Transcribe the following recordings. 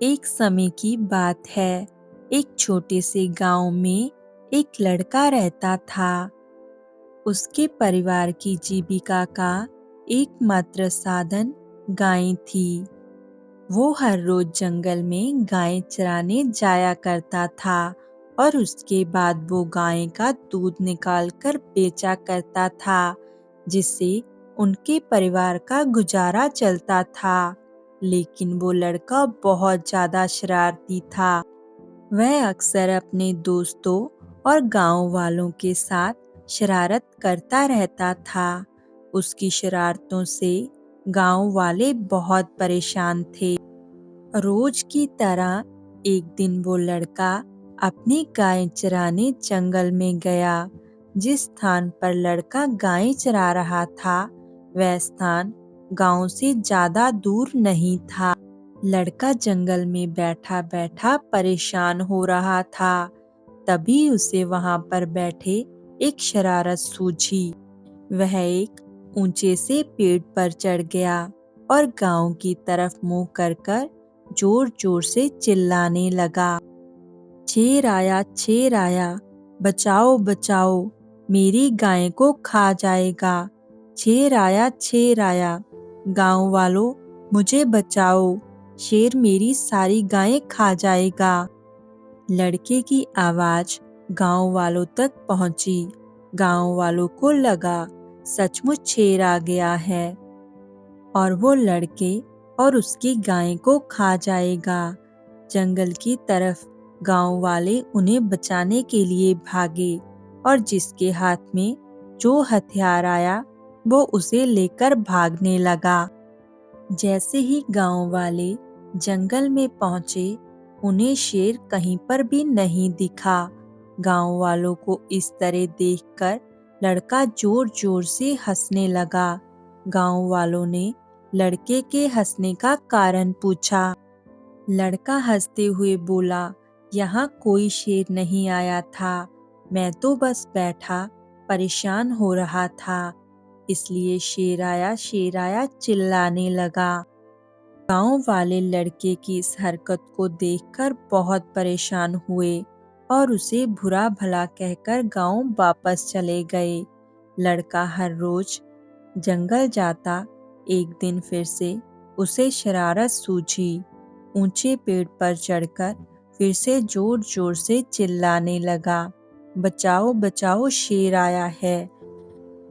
एक समय की बात है। एक छोटे से गांव में एक लड़का रहता था। उसके परिवार की जीविका का एकमात्र साधन गायें थी। वो हर रोज जंगल में गायें चराने जाया करता था और उसके बाद वो गायें का दूध निकालकर बेचा करता था, जिससे उनके परिवार का गुजारा चलता था। लेकिन वो लड़का बहुत ज्यादा शरारती था। वह अक्सर अपने दोस्तों और गांव वालों के साथ शरारत करता रहता था। उसकी शरारतों से गांव वाले बहुत परेशान थे। रोज की तरह एक दिन वो लड़का अपनी गाय चराने जंगल में गया। जिस स्थान पर लड़का गाय चरा रहा था, वह स्थान गांव से ज्यादा दूर नहीं था। लड़का जंगल में बैठा बैठा परेशान हो रहा था। तभी उसे वहां पर बैठे एक शरारत सूझी। वह एक ऊंचे से पेड़ पर चढ़ गया और गांव की तरफ मुंह कर कर जोर जोर से चिल्लाने लगा। शेर आया, बचाओ बचाओ, मेरी गाय को खा जाएगा। शेर आया, गांव वालों मुझे बचाओ, शेर मेरी सारी गायें खा जाएगा। लड़के की आवाज गांव वालों तक पहुंची। गांव वालों को लगा सचमुच शेर आ गया है और वो लड़के और उसकी गाय को खा जाएगा। जंगल की तरफ गांव वाले उन्हें बचाने के लिए भागे और जिसके हाथ में जो हथियार आया वो उसे लेकर भागने लगा। जैसे ही गांव वाले जंगल में पहुंचे, उन्हें शेर कहीं पर भी नहीं दिखा। गांव वालों को इस तरह देखकर लड़का जोर जोर से हंसने लगा। गांव वालों ने लड़के के हंसने का कारण पूछा। लड़का हंसते हुए बोला, यहाँ कोई शेर नहीं आया था, मैं तो बस बैठा परेशान हो रहा था, इसलिए शेर आया चिल्लाने लगा। गांव वाले लड़के की इस हरकत को देखकर बहुत परेशान हुए और उसे बुरा भला कहकर गांव वापस चले गए। लड़का हर रोज जंगल जाता। एक दिन फिर से उसे शरारत सूझी। ऊंचे पेड़ पर चढ़कर फिर से जोर जोर से चिल्लाने लगा, बचाओ बचाओ, शेर आया है,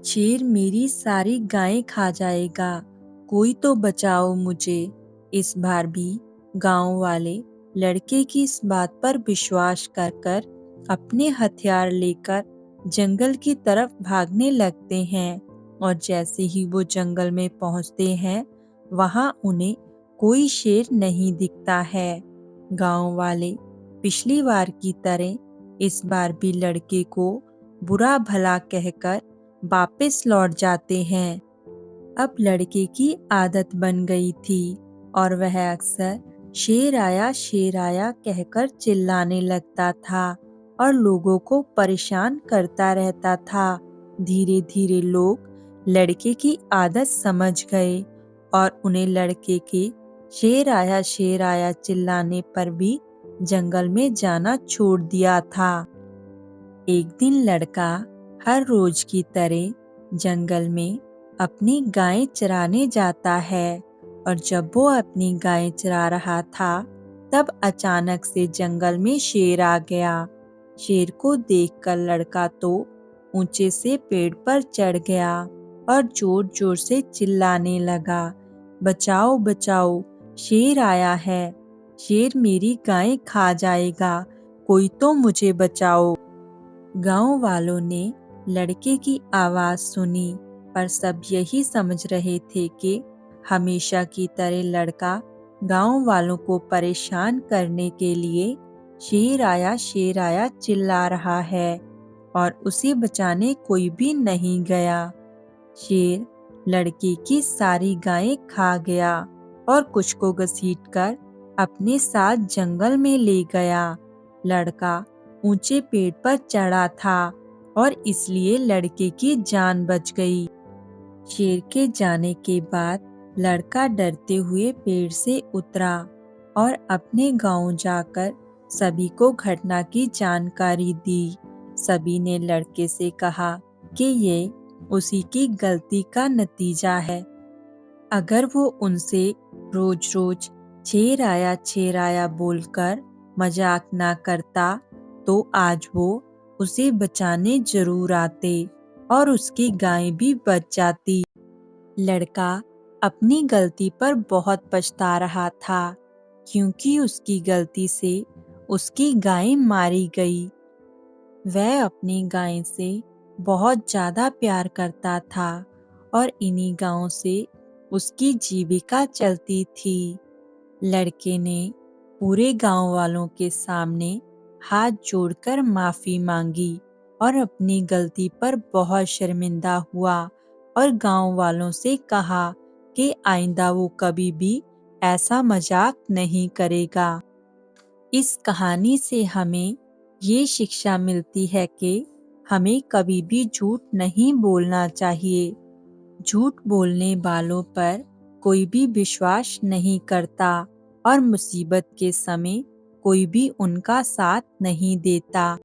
शेर मेरी सारी गायें खा जाएगा, कोई तो बचाओ मुझे। इस बार भी गांव वाले लड़के की इस बात पर विश्वास कर अपने हथियार लेकर जंगल की तरफ भागने लगते हैं और जैसे ही वो जंगल में पहुंचते हैं, वहां उन्हें कोई शेर नहीं दिखता है। गांव वाले पिछली बार की तरह इस बार भी लड़के को बुरा भला कहकर वापस लौट जाते हैं। अब लड़के की आदत बन गई थी और वह अक्सर शेर आया कहकर चिल्लाने लगता था और लोगों को परेशान करता रहता था। धीरे धीरे लोग लड़के की आदत समझ गए और उन्हें लड़के के शेर आया चिल्लाने पर भी जंगल में जाना छोड़ दिया था। एक दिन लड़का हर रोज की तरह जंगल में अपनी गाय चराने जाता है और जब वो अपनी गाय चरा रहा था, तब अचानक से जंगल में शेर आ गया। शेर को देखकर लड़का तो ऊंचे से पेड़ पर चढ़ गया और जोर जोर से चिल्लाने लगा, बचाओ बचाओ, शेर आया है, शेर मेरी गाय खा जाएगा, कोई तो मुझे बचाओ। गांव वालों ने लड़के की आवाज सुनी, पर सब यही समझ रहे थे कि हमेशा की तरह लड़का गांव वालों को परेशान करने के लिए शेर आया चिल्ला रहा है और उसे बचाने कोई भी नहीं गया। शेर लड़के की सारी गायें खा गया और कुछ को घसीटकर अपने साथ जंगल में ले गया। लड़का ऊंचे पेड़ पर चढ़ा था और इसलिए लड़के की जान बच गई। शेर के जाने के बाद लड़का डरते हुए पेड़ से उतरा और अपने गांव जाकर सभी को घटना की जानकारी दी। सभी ने लड़के से कहा कि ये उसी की गलती का नतीजा है। अगर वो उनसे रोज रोज छे राया बोलकर मजाक ना करता तो आज वो उसे बचाने जरूर आते और उसकी गाय भी बच जाती। लड़का अपनी गलती पर बहुत पछता रहा था क्योंकि उसकी गलती से उसकी गाय मारी गई। वह अपनी गाय से बहुत ज़्यादा प्यार करता था और इन्हीं गायों से उसकी जीविका चलती थी। लड़के ने पूरे गांव वालों के सामने हाथ जोड़कर माफ़ी मांगी और अपनी गलती पर बहुत शर्मिंदा हुआ और गांव वालों से कहा कि आइंदा वो कभी भी ऐसा मजाक नहीं करेगा। इस कहानी से हमें ये शिक्षा मिलती है कि हमें कभी भी झूठ नहीं बोलना चाहिए। झूठ बोलने वालों पर कोई भी विश्वास नहीं करता और मुसीबत के समय कोई भी उनका साथ नहीं देता।